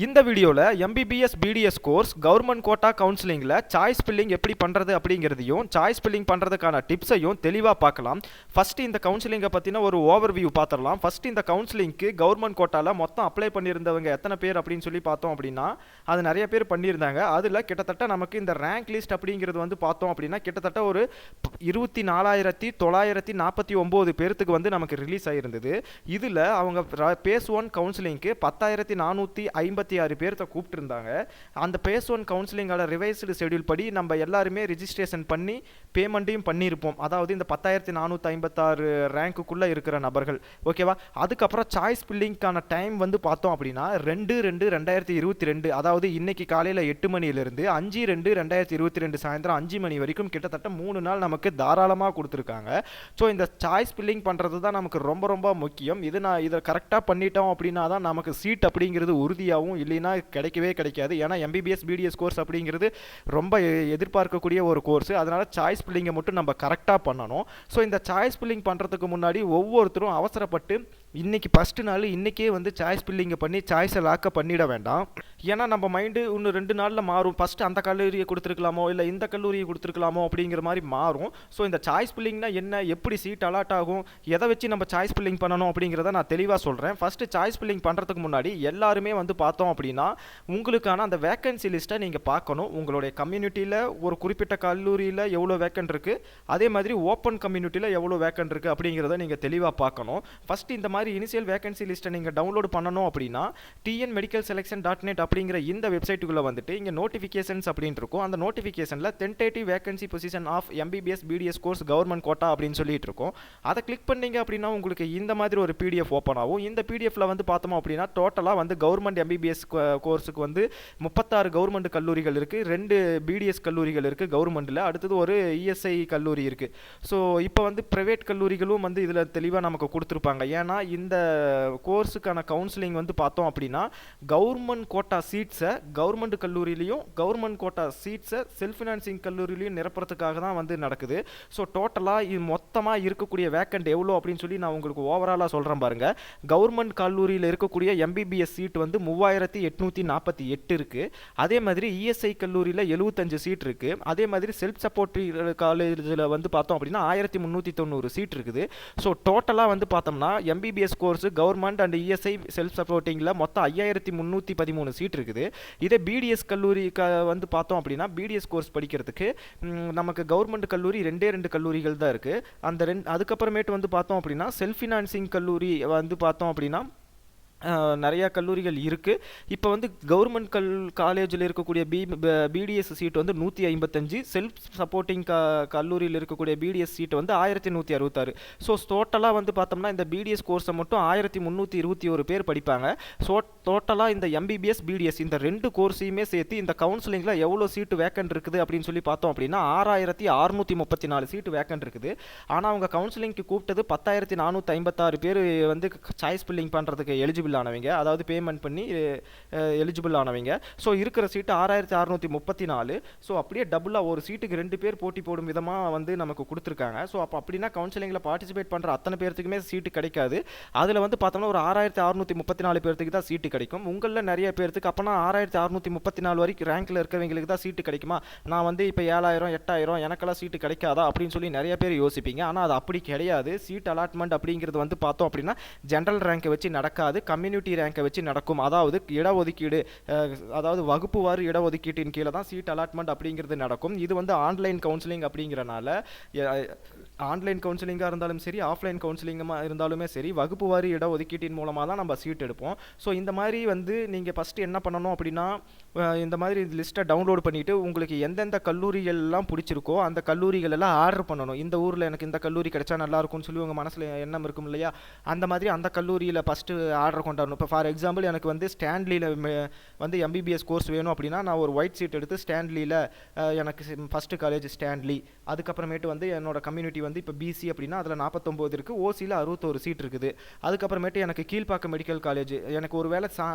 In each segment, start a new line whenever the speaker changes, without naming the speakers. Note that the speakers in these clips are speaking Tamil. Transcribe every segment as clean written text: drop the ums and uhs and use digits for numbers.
இந்த வீடியோவில் MBBS BDS course government quota கவுன்சிலிங்கில் சாய்ஸ் ஃபில்லிங் எப்படி பண்ணுறது அப்படிங்கிறதையும் சாய்ஸ் ஃபில்லிங் பண்ணுறதுக்கான டிப்ஸையும் தெளிவாக பார்க்கலாம். ஃபஸ்ட்டு இந்த கவுன்சிலிங்கை பற்றின ஒரு ஓவர்வியூ பார்த்துடலாம். ஃபஸ்ட்டு இந்த கவுன்சிலிங்க்கு கவர்மெண்ட் கோட்டாவில் மொத்தம் அப்ளை பண்ணியிருந்தவங்க எத்தனை பேர் அப்படின்னு சொல்லி பார்த்தோம் அப்படின்னா அது நிறைய பேர் பண்ணியிருந்தாங்க. அதில் கிட்டத்தட்ட நமக்கு இந்த ரேங்க் லிஸ்ட் அப்படிங்கிறது வந்து பார்த்தோம் அப்படின்னா கிட்டத்தட்ட ஒரு 24,949 பேர்த்துக்கு வந்து நமக்கு ரிலீஸ் ஆகிருந்தது. இதில் அவங்க பேஸ் 1 கவுன்சிலிங்க்கு 10,456 பேர்த்த கூப்பிட்டுருந்தாங்க. அந்த பேஸ் 1 கவுன்சிலிங்கோட ரிவைஸ்டு ஷெடியூல் படி நம்ம எல்லாருமே ரிஜிஸ்ட்ரேஷன் பண்ணி பேமெண்ட்டையும் பண்ணியிருப்போம். அதாவது இந்த 10,456 ரேங்க்குள்ளே இருக்கிற நபர்கள், ஓகேவா. அதுக்கப்புறம் சாய்ஸ் ஃபில்லிங்கான டைம் வந்து பார்த்தோம் அப்படின்னா 2/2/2022, அதாவது இன்னைக்கு காலையில் 8 மணியிலிருந்து 5/2/2022 சாயந்தரம் 5 மணி வரைக்கும் கிட்டத்தட்ட 3 நாள் நமக்கு தாராளமாக கொடுத்துருக்காங்க. ஸோ இந்த சாய்ஸ் ஃபில்லிங் பண்ணுறது தான் நமக்கு ரொம்ப ரொம்ப முக்கியம். இதை கரெக்டாக பண்ணிட்டோம் அப்படின்னா தான் நமக்கு சீட் அப்படிங்கிறது உறுதியாகவும், இல்லைன்னா கிடைக்கவே கிடைக்காது. ஏன்னா MBBS BDS கோர்ஸ் அப்படிங்கிறது ரொம்ப எதிர்பார்க்கக்கூடிய ஒரு கோர்ஸ். அதனால சாய்ஸ் ஃபில்லிங்கை மட்டும் நம்ம கரெக்டாக பண்ணணும். ஸோ இந்த சாய்ஸ் ஃபில்லிங் பண்ணுறதுக்கு முன்னாடி ஒவ்வொருத்தரும் அவசரப்பட்டு இன்றைக்கி ஃபஸ்ட்டு நாள் இன்றைக்கே வந்து சாய்ஸ் ஃபில்லிங்கை பண்ணி சாய்ஸை லாக்கப் பண்ணிட வேண்டாம். ஏன்னா நம்ம மைண்டு இன்னும் 2 நாளில் மாறும். ஃபஸ்ட்டு அந்த கல்லூரியை கொடுத்துருக்கலாமோ இல்லை இந்த கல்லூரியை கொடுத்துருக்கலாமோ அப்படிங்கிற மாதிரி மாறும். ஸோ இந்த சாய்ஸ் ஃபில்லிங்னா என்ன, எப்படி சீட் அலாட் ஆகும், எதை வச்சு நம்ம சாய்ஸ் ஃபில்லிங் பண்ணணும் அப்படிங்கிறத நான் தெளிவாக சொல்கிறேன். ஃபஸ்ட்டு சாய்ஸ் ஃபில்லிங் பண்ணுறதுக்கு முன்னாடி எல்லாருமே வந்து பார்த்தோம் அப்படின்னா உங்களுக்கான அந்த வேக்கன்சி லிஸ்ட்டை நீங்கள் பார்க்கணும். உங்களுடைய கம்யூனிட்டியில் ஒரு குறிப்பிட்ட கல்லூரியில் எவ்வளோ வேக்கன்ட் இருக்குது, அதே மாதிரி ஓப்பன் கம்யூனிட்டியில் எவ்வளோ வேக்கன்ட் இருக்குது அப்படிங்கிறத நீங்கள் தெளிவாக பார்க்கணும். ஃபஸ்ட்டு இந்த மாதிரி இனிஷியல் வேகன்சி லிஸ்ட்டை நீங்கள் டவுன்லோட் பண்ணணும் அப்படின்னா tnmedicalselection.net அப்படிங்கிற இந்த வெப்சைட்டுக்குள்ளே வந்துட்டு இங்கே நோட்டிஃபிகேஷன்ஸ் அப்படின்னு இருக்கும். அந்த நோட்டிஃபிகேஷனில் tentative vacancy position of MBBS BDS course government quota அப்படின்னு சொல்லிட்டு இருக்கும். அதை கிளிக் பண்ணீங்க அப்படின்னா உங்களுக்கு இந்த மாதிரி ஒரு PDF ஓப்பன் ஆகும். இந்த PDFல வந்து பார்த்தோம் அப்படின்னா டோட்டலாக வந்து கவர்மெண்ட் MBBS கோர்ஸுக்கு வந்து 36 கவர்மெண்ட் கல்லூரிகள் இருக்குது, 2 BDS கல்லூரிகள் இருக்குது கவர்மெண்ட்டில், அடுத்தது ஒரு ESI கல்லூரி இருக்குது. ஸோ இப்போ வந்து ப்ரைவேட் கல்லூரிகளும் வந்து இதில் தெளிவாக நமக்கு கொடுத்துருப்பாங்க. ஏன்னா இந்த கோர்ஸுக்கான கவுன்சிலிங் வந்து பார்த்தோம் அப்படின்னா கவர்மெண்ட் கோட்டா சீட்ஸை கவர்மெண்ட் கல்லூரியிலையும் கவர்மெண்ட் கோட்டா சீட்ஸை செல்ஃப் ஃபினான்சிங் கல்லூரியிலையும் நிரப்புறதுக்காக தான் வந்து நடக்குது. ஸோ டோட்டலாக இது மொத்தமாக இருக்கக்கூடிய வேக்கண்ட் எவ்வளோ அப்படின்னு சொல்லி நான் உங்களுக்கு ஓவராலாக சொல்கிறேன் பாருங்கள். கவர்மெண்ட் கல்லூரியில் இருக்கக்கூடிய MBBS சீட் வந்து 3,848 இருக்குது. அதே மாதிரி ESI கல்லூரியில் 75 சீட் இருக்குது. அதே மாதிரி செல்ஃப் சப்போர்ட் காலேஜில் வந்து பார்த்தோம் அப்படின்னா 1,390 சீட் இருக்குது. ஸோ டோட்டலாக வந்து பார்த்தோம்னா MBBS course government and ESI self சப்போர்ட்டிங்கில் மொத்தம் 5,313 சீட் இருக்குது. இதே BDS கல்லூரி வந்து பார்த்தோம் அப்படின்னா BDS கோர்ஸ் படிக்கிறதுக்கு நமக்கு கவர்மெண்ட் கல்லூரி 2 கல்லூரிகள் தான் இருக்குது. அந்த அதுக்கப்புறமேட்டு வந்து பார்த்தோம் அப்படின்னா செல்ஃப் ஃபினான்சிங் கல்லூரி வந்து பார்த்தோம் அப்படின்னா நிறையா கல்லூரிகள் இருக்குது. இப்போ வந்து கவர்மெண்ட் காலேஜில் இருக்கக்கூடிய BDS சீட் வந்து 155, செல்ஃப் சப்போர்ட்டிங் கல்லூரியில் இருக்கக்கூடிய BDS சீட் வந்து 1,166. ஸோ டோட்டலாக வந்து பார்த்தோம்னா இந்த BDS கோர்ஸை மட்டும் 1,321 பேர் படிப்பாங்க. ஸோ டோட்டலாக இந்த MBBS BDS இந்த 2 கோர்ஸையுமே சேர்த்து இந்த கவுன்சிலிங்கில் எவ்வளோ சீட்டு வேக்கன்ட் இருக்குது அப்படின்னு சொல்லி பார்த்தோம் அப்படின்னா 6,634 சீட்டு வேக்கன்ட் இருக்குது. ஆனால் அவங்க கவுன்சிலிங்க்கு கூப்பிட்டது 10,456 பேர் வந்து சாய்ஸ் ஃபில்லிங் பண்ணுறதுக்கு எலிஜிபிள் ஆனவங்க, அதாவது பேமெண்ட் பண்ணி எலிஜிபிள் ஆனவங்க. ஸோ இருக்கிற சீட்டு 6,634. ஸோ அப்படியே டபுளாக ஒரு சீட்டுக்கு 2 பேர் போட்டி போடும் விதமாக வந்து நமக்கு கொடுத்துருக்காங்க. ஸோ அப்போ அப்படின்னா கவுன்சிலிங்கில் பார்ட்டிசிபேட் பண்ணுற அத்தனை பேர்த்துக்குமே சீட்டு கிடைக்காது. அதில் வந்து பார்த்தோம்னா ஒரு 6,634 பேர்த்துக்கு தான் சீட்டு கிடைக்கும். உங்களில் நிறைய பேர்த்துக்கு அப்போனா 6,634 வரைக்கும் ரேங்கில் இருக்கிறவங்களுக்கு தான் சீட்டு கிடைக்குமா, நான் வந்து இப்போ 7,000 8,000 எனக்கெல்லாம் சீட்டு கிடைக்காதா அப்படின்னு சொல்லி நிறைய பேர் யோசிப்பீங்க. ஆனால் அது அப்படி கிடையாது. சீட் அலாட்மெண்ட் அப்படிங்கிறது வந்து பார்த்தோம் அப்படின்னா ஜென்ரல் ரேங்கை வச்சு நடக்காது, கம்யூனிட்டி ரேங்கை வச்சு நடக்கும். அதாவது இடஒதுக்கீடு, அதாவது வகுப்பு வாரி இடஒதுக்கீட்டின் கீழே தான் சீட் அலாட்மெண்ட் அப்படிங்கிறது நடக்கும். இது வந்து ஆன்லைன் கவுன்சிலிங் அப்படிங்கிறனால ஆன்லைன் கவுன்சிலிங்காக இருந்தாலும் சரி, ஆஃப்லைன் கவுன்சிலிங்காக இருந்தாலுமே சரி, வகுப்பு வாரி இடஒதுக்கீட்டின் மூலமாக தான் நம்ம சீட் எடுப்போம். ஸோ இந்த மாதிரி வந்து நீங்கள் ஃபஸ்ட்டு என்ன பண்ணணும் அப்படின்னா இந்த மாதிரி லிஸ்ட்டை டவுன்லோட் பண்ணிவிட்டு உங்களுக்கு எந்தெந்த கல்லூரிகள்லாம் பிடிச்சிருக்கோ அந்த கல்லூரிகள் எல்லாம் ஆர்டர் பண்ணணும். இந்த ஊரில் எனக்கு இந்த கல்லூரி கிடைச்சா நல்லாயிருக்கும்னு சொல்லி உங்கள் மனசில் எண்ணம் இருக்கும் இல்லையா, அந்த மாதிரி அந்த கல்லூரியில் ஃபஸ்ட்டு ஆர்டர் கொண்டாடணும். இப்போ ஃபார் எக்ஸாம்பிள் எனக்கு வந்து ஸ்டான்லியில் வந்து MBBS கோர்ஸ் வேணும் அப்படின்னா நான் ஒரு ஒயிட் சீட் எடுத்து ஸ்டான்லியில் எனக்கு ஃபஸ்ட்டு காலேஜ் ஸ்டான்லி, அதுக்கப்புறமேட்டு வந்து என்னோட கம்யூனிட்டி வந்து இப்போ பிசி அப்படின்னா அதில் 49 இருக்குது, ஓசியில் 61 சீட் இருக்குது. அதுக்கப்புறமேட்டு எனக்கு கீழ்ப்பாக்கம் மெடிக்கல் காலேஜ், எனக்கு ஒரு வேளை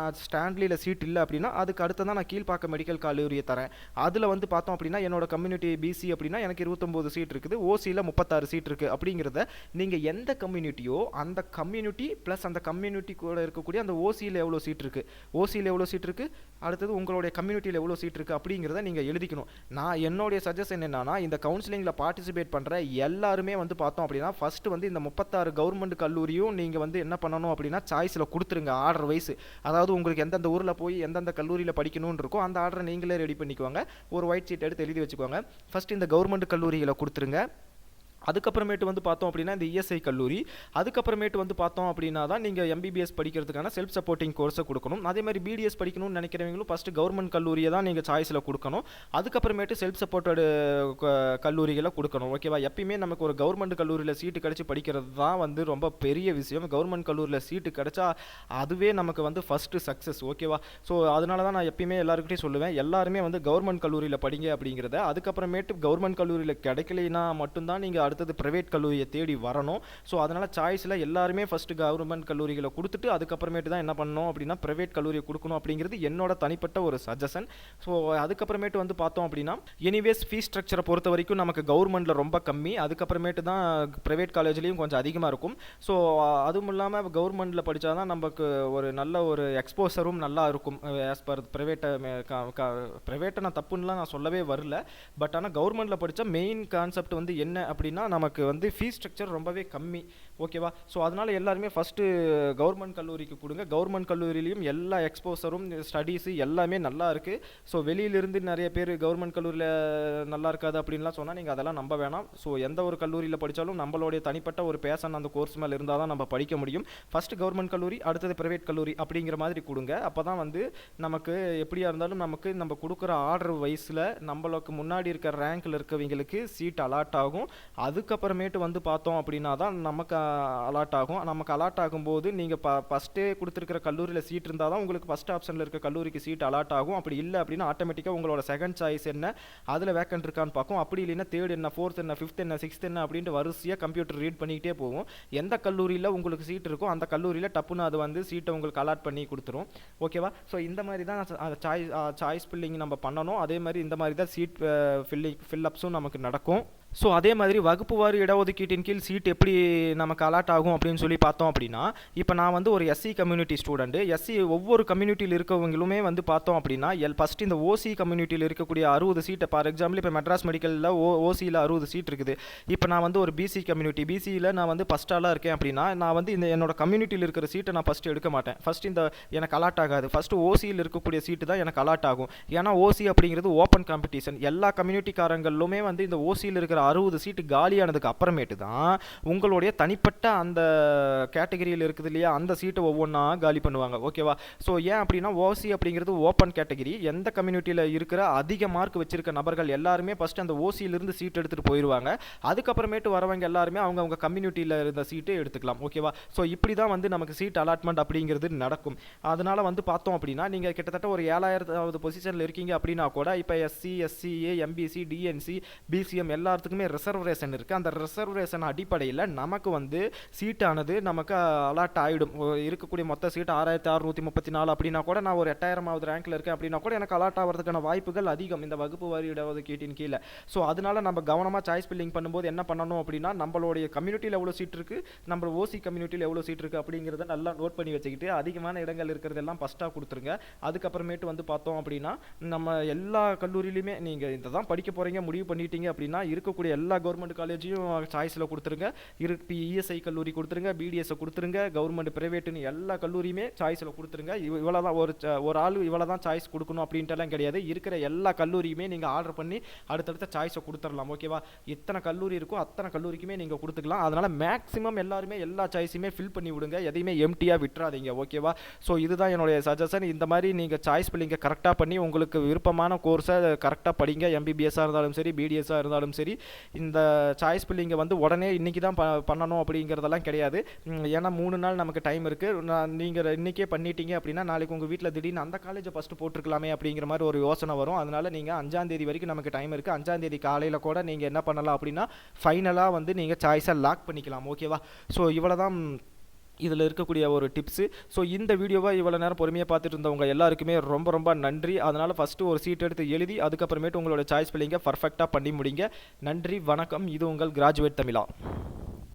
ஸ்டான்லியில் சீட் இல்லை அப்படின்னா அதுக்கு அடுத்து தான் நான் கீழ்ப்பாக்கம் மெடிக்கல் கல்லூரியை தரேன். அதில் வந்து பார்த்தோம் அப்படின்னா என்னோட கம்யூனிட்டி பிசி அப்படின்னா எனக்கு 29 சீட் இருக்குது, ஓசியில் 36 சீட் இருக்குது. அப்படிங்கிறத நீங்கள் எந்த கம்யூனிட்டியோ அந்த கம்யூனிட்டி ப்ளஸ் அந்த கம்யூனிட்டி கூட இருக்கக்கூடிய அந்த ஓசியில் எவ்வளோ சீட் இருக்குது, ஓசியில் எவ்வளோ சீட் இருக்குது, அடுத்தது உங்களுடைய கம்யூனிட்டியில் எவ்வளோ சீட் இருக்குது அப்படிங்கிறத நீங்கள் எழுதிக்கணும். நான் என்னுடைய சஜஷன் என்னன்னா, இந்த கவுன்சிலிங்கில் பார்ட்டிசிபேட் பண்ணுற எல்லாருமே வந்து பார்த்தோம் அப்படின்னா ஃபஸ்ட்டு வந்து இந்த 36 கவர்மெண்ட் கல்லூரியும் நீங்கள் வந்து என்ன பண்ணணும் அப்படின்னா சாய்ஸில் கொடுத்துருங்க ஆர்டர் வைஸ். அதாவது உங்களுக்கு எந்தெந்த ஊரில் போய் எந்தெந்த கல்லூரியில் படிக்கணும்னு இருக்கோ அந்த ஆர்டரை நீங்களே ரெடி பண்ணிக்குவாங்க. ஒரு ஒயிட் ஷீட் எடுத்து எழுதி வச்சுக்கோங்க. ஃபஸ்ட்டு இந்த கவர்மெண்ட் கல்லூரிகளை கொடுத்துருங்க. அதுக்கப்புறமேட்டு வந்து பார்த்தோம் அப்படின்னா இந்த இஎஸ்ஐ கல்லூரி, அதுக்கப்புறமேட்டு வந்து பார்த்தோம் அப்படின்னா தான் நீங்கள் எம்பிபிஎஸ் படிக்கிறதுக்கான செல்ஃப் சப்போர்ட்டிங் கோர்ஸை கொடுக்கணும். அதே மாதிரி பிடிஎஸ் படிக்கணும்னு நினைக்கிறவங்களும் ஃபஸ்ட்டு கவர்மெண்ட் கல்லூரியை தான் நீங்கள் சாய்ஸில் கொடுக்கணும். அதுக்கப்புறமேட்டு செல்ஃப் சப்போர்ட்டடு கல்லூரிகளை கொடுக்கணும். ஓகேவா? எப்பயுமே நமக்கு ஒரு கவர்மெண்ட் கல்லூரியில் சீட்டு கிடச்சி படிக்கிறது தான் வந்து ரொம்ப பெரிய விஷயம். கவர்மெண்ட் கல்லூரியில் சீட்டு கிடச்சா அதுவே நமக்கு வந்து ஃபஸ்ட்டு சக்ஸஸ். ஓகேவா? ஸோ அதனால தான் நான் எப்பயுமே எல்லாருக்கிட்டையும் சொல்லுவேன், எல்லாருமே வந்து கவர்மெண்ட் கல்லூரியில் படிங்க அப்படிங்கிறத. அதுக்கப்புறமேட்டு கவர்மெண்ட் கல்லூரியில் கிடைக்கலைன்னா மட்டும்தான் நீங்கள் அடுத்தது பிரைவேட் கல்லூரியை தேடி வரணும். ஸோ அதனால் சாய்ஸில் எல்லாருமே ஃபஸ்ட்டு கவர்மெண்ட் கல்லூரிகளை கொடுத்துட்டு அதுக்கப்புறமேட்டு தான் என்ன பண்ணணும் அப்படின்னா பிரைவேட் கல்லூரியை கொடுக்கணும் அப்படிங்கிறது என்னோட தனிப்பட்ட ஒரு சஜஷன். ஸோ அதுக்கப்புறமேட்டு வந்து பார்த்தோம் அப்படின்னா எனிவேஸ் ஃபீஸ் ஸ்ட்ரக்சரை பொறுத்த வரைக்கும் நமக்கு கவர்மெண்ட்டில் ரொம்ப கம்மி, அதுக்கப்புறமேட்டு தான் ப்ரைவேட் காலேஜ்லேயும் கொஞ்சம் அதிகமாக இருக்கும். ஸோ அதுவும் இல்லாமல் கவர்மெண்ட்டில் படித்தா தான் நமக்கு ஒரு நல்ல ஒரு எக்ஸ்போசரும் நல்லா இருக்கும். ஆஸ் பர் ப்ரைவேட்டை நான் தப்புன்னெலாம் நான் சொல்லவே வரல. பட் ஆனால் கவர்மெண்ட்டில் படித்தா மெயின் கான்செப்ட் வந்து என்ன அப்படின்னா நமக்கு வந்து ஃபீஸ் ஸ்ட்ரக்சர் ரொம்பவே கம்மி. ஓகேவா? ஸோ அதனால் எல்லாருமே ஃபஸ்ட்டு கவர்மெண்ட் கல்லூரிக்கு கொடுங்க. கவர்மெண்ட் கல்லூரியிலையும் எல்லா எக்ஸ்போசரும் ஸ்டடீஸு எல்லாமே நல்லா இருக்குது. ஸோ வெளியிலிருந்து நிறைய பேர் கவர்மெண்ட் கல்லூரியில் நல்லா இருக்காது அப்படின்லாம் சொன்னால் நீங்கள் அதெல்லாம் நம்ப வேணாம். ஸோ எந்த ஒரு கல்லூரியில் படித்தாலும் நம்மளுடைய தனிப்பட்ட ஒரு பேஷன் அந்த கோர்ஸ் மேலே இருந்தால் தான் நம்ம படிக்க முடியும். ஃபஸ்ட்டு கவர்மெண்ட் கல்லூரி, அடுத்தது ப்ரைவேட் கல்லூரி அப்படிங்கிற மாதிரி கொடுங்க. அப்போ தான் வந்து நமக்கு எப்படியா இருந்தாலும் நமக்கு நம்ம கொடுக்குற ஆர்டர் வைஸில் நம்மளுக்கு முன்னாடி இருக்கிற ரேங்கில் இருக்கவங்களுக்கு சீட் அலாட் ஆகும். அதுக்கப்புறமேட்டு வந்து பார்த்தோம் அப்படின்னா தான் நமக்கு அலாட் ஆகும். நமக்கு அலாட் ஆகும்போது நீங்கள் ஃபஸ்ட்டே கொடுத்துருக்கிற கல்லூரியில் சீட் இருந்தால் தான் உங்களுக்கு ஃபஸ்ட் ஆப்ஷனில் இருக்க கல்லூரிக்கு சீட் அலாட் ஆகும். அப்படி இல்லை அப்படின்னா ஆட்டோமேட்டிக்காக உங்களோட செகண்ட் சாய்ஸ் என்ன, அதில் வேக்கன்ட் இருக்கான்னு பார்க்கும். அப்படி இல்லைன்னா தேர்ட் என்ன, ஃபோர்த் என்ன, ஃபிஃப்த் என்ன, சிக்ஸ்த் என்ன அப்படின்ட்டு வரிசையாக கம்ப்யூட்டர் ரீட் பண்ணிக்கிட்டே போகும். எந்த கல்லூரியில் உங்களுக்கு சீட் இருக்கோ அந்த கல்லூரியில் டப்புன்னு அது வந்து சீட்டை உங்களுக்கு அலாட் பண்ணி கொடுத்துரும். ஓகேவா? ஸோ இந்த மாதிரி தான் சாய்ஸ் ஃபில்லிங் நம்ம பண்ணணும். அதே மாதிரி இந்த மாதிரி தான் சீட் ஃபில்லப்ஸும் நமக்கு நடக்கும். ஸோ அதே மாதிரி வகுப்பு வாரி இடஒதுக்கீட்டின் கீழ் சீட் எப்படி நமக்கு அலாட் ஆகும் அப்படின்னு சொல்லி பார்த்தோம் அப்படின்னா, இப்போ நான் வந்து ஒரு எஸ்சி கம்யூனிட்டி ஸ்டூடெண்ட்டு. ஒவ்வொரு கம்யூனிட்டியில் இருக்கவங்களுமே வந்து பார்த்தோம் அப்படின்னா ஃபஸ்ட்டு இந்த ஓசி கம்யூனிட்டியில் இருக்கக்கூடிய 60 சீட்டை, ஃபார் எக்ஸாம்பிள் இப்போ மெட்ராஸ் மெடிக்கலில் ஓசியில் 60 சீட் இருக்குது. இப்போ நான் வந்து ஒரு பிசி கம்யூனிட்டி, பிசியில் நான் வந்து ஃபஸ்ட் ஆளாக இருக்கேன் அப்படின்னா நான் வந்து இந்த என்னோட கம்யூனிட்டியில் இருக்கிற சீட்டை நான் ஃபஸ்ட்டு எடுக்க மாட்டேன். ஃபஸ்ட்டு இந்த எனக்கு அலாட் ஆகாது. ஃபஸ்ட்டு ஓசியில் இருக்கக்கூடிய சீட்டு தான் எனக்கு அலாட் ஆகும். ஏன்னா ஓசி அப்படிங்கிறது ஓப்பன் காம்படிஷன். எல்லா கம்யூனிட்டிக்காரங்களுமே வந்து இந்த ஓசியில் இருக்கிற 60 சீட்டு காலியானதுக்கு அப்புறமேட்டு தான் உங்களுடைய தனிப்பட்ட அந்த கேட்டகரியில் இருக்குது இல்லையா அந்த சீட்டை ஒவ்வொன்றா காலி பண்ணுவாங்க. ஓகேவா? ஸோ ஏன் அப்படின்னா ஓசி அப்படிங்கிறது ஓப்பன் கேட்டகரி. எந்த கம்யூனிட்டியில் இருக்கிற அதிக மார்க் வச்சிருக்க நபர்கள் எல்லாருமே ஃபஸ்ட்டு அந்த ஓசியிலிருந்து சீட் எடுத்துகிட்டு போயிடுவாங்க. அதுக்கப்புறமேட்டு வரவங்க எல்லாருமே அவங்க கம்யூனிட்டியில் இருந்த சீட்டை எடுத்துக்கலாம். ஓகேவா? ஸோ இப்படி தான் வந்து நமக்கு சீட் அலாட்மெண்ட் அப்படிங்கிறது நடக்கும். அதனால் வந்து பார்த்தோம் அப்படின்னா நீங்கள் கிட்டத்தட்ட ஒரு 7000வது பொசிஷனில் இருக்கீங்க அப்படின்னா கூட இப்போ SC, SCA, MBC, DNC, BCM எல்லாத்துக்குமே ரிசர்வேஷன் இருக்குது. அந்த ரிசர்வேஷன் அடிப்படையில் நமக்கு வந்து சீட்டானது நமக்கு அலாட் ஆகிடும். இருக்கக்கூடிய மொத்த சீட் 6634 அப்படின்னா கூட நான் ஒரு 8000வது ரேங்கில் இருக்கேன் அப்படின்னா கூட எனக்கு அலாட் ஆகிறதுக்கான வாய்ப்புகள் அதிகம் இந்த வகுப்பு வாரி இடஒதுக்கீட்டின் கீழே. ஸோ அதனால நம்ம கவனமாக சாய்ஸ் ஃபில்லிங் பண்ணும்போது என்ன பண்ணணும் அப்படின்னா நம்மளுடைய கம்யூனிட்டியில் எவ்வளோ சீட் இருக்குது, நம்ம ஓசி கம்யூனிட்டியில் எவ்வளோ சீட் இருக்குது அப்படிங்கிறத நல்லா நோட் பண்ணி வச்சுக்கிட்டு அதிகமான இடங்கள் இருக்கிறதெல்லாம் ஃபஸ்ட்டாக கொடுத்துருங்க. அதுக்கப்புறமேட்டு வந்து பார்த்தோம் அப்படின்னா நம்ம எல்லா கல்லூரியிலுமே நீங்கள் இதை தான் படிக்க போகிறீங்க முடிவு பண்ணிட்டீங்க அப்படின்னா இருக்கக்கூடிய எல்லா கவர்மெண்ட் காலேஜையும் சாய்ஸில் கொடுத்துருங்க. இஎஸ்ஐ கல்லூரி கொடுத்துருங்க, பிடிஎஸ் கொடுத்துருங்க, கவர்மெண்ட் பிரைவேட்டுன்னு எல்லா கல்லூரியுமே சாய்ஸில் கொடுத்துருங்க. இவ்வளோ தான் ஒரு ஆள் இவ்வளோ தான் சாய்ஸ் கொடுக்கணும் அப்படின்ட்டுலாம் கிடையாது. இருக்கிற எல்லா கல்லூரியுமே நீங்கள் ஆர்டர் பண்ணி அடுத்தடுத்த சாய்ஸை கொடுத்துடலாம். ஓகேவா? எத்தனை கல்லூரி இருக்கோ அத்தனை கல்லூரிக்குமே நீங்கள் கொடுத்துக்கலாம். அதனால் மேக்ஸிமம் எல்லாருமே எல்லா சாய்ஸுமே ஃபில் பண்ணி விடுங்க. எதையுமே எம்டியாக விட்டுறாதீங்க. ஓகேவா? ஸோ இதுதான் என்னுடைய சஜஷன். இந்த மாதிரி நீங்கள் சாய்ஸ் ஃபில்லிங்கை கரெக்டாக பண்ணி உங்களுக்கு விருப்பமான கோர்ஸை கரெக்டாக படிங்க. எம்பிபிஎஸ்ஸாக இருந்தாலும் சரி, பிடிஎஸ்ஸாக இருந்தாலும் சரி, இந்த சாய்ஸ் ஃபில்லிங்கை வந்து உடனே இன்றைக்கி தான் பண்ணணும் அப்படிங்கிறதெல்லாம் கிடையாது. ஏன்னா 3 நாள் நமக்கு டைம் இருக்குது. நீங்கள் இன்றைக்கே பண்ணிட்டீங்க அப்படின்னா நாளைக்கு உங்கள் வீட்டில் திடீர்னு அந்த காலேஜை ஃபஸ்ட்டு போட்டிருக்கலாமே அப்படிங்கிற மாதிரி ஒரு யோசனை வரும். அதனால் நீங்கள் 5ஆம் தேதி வரைக்கும் நமக்கு டைம் இருக்குது. 5ஆம் தேதி காலையில் கூட நீங்கள் என்ன பண்ணலாம் அப்படின்னா ஃபைனலாக வந்து நீங்கள் சாய்ஸை லாக் பண்ணிக்கலாம். ஓகேவா? ஸோ இவ்வளோ தான் இதில் இருக்கக்கூடிய ஒரு டிப்ஸு. ஸோ இந்த வீடியோவை இவ்வளோ நேரம் பொறுமையாக பார்த்துட்டு இருந்தவங்க எல்லாருக்குமே ரொம்ப ரொம்ப நன்றி. அதனால் ஃபஸ்ட்டு ஒரு சீட் எடுத்து எழுதி அதுக்கப்புறமேட்டு உங்களோட சாய்ஸ் ஃபில்லிங்கை பர்ஃபெக்டாக பண்ணி முடிங்க. நன்றி, வணக்கம். இது உங்கள் கிராஜுவேட் தமிழா.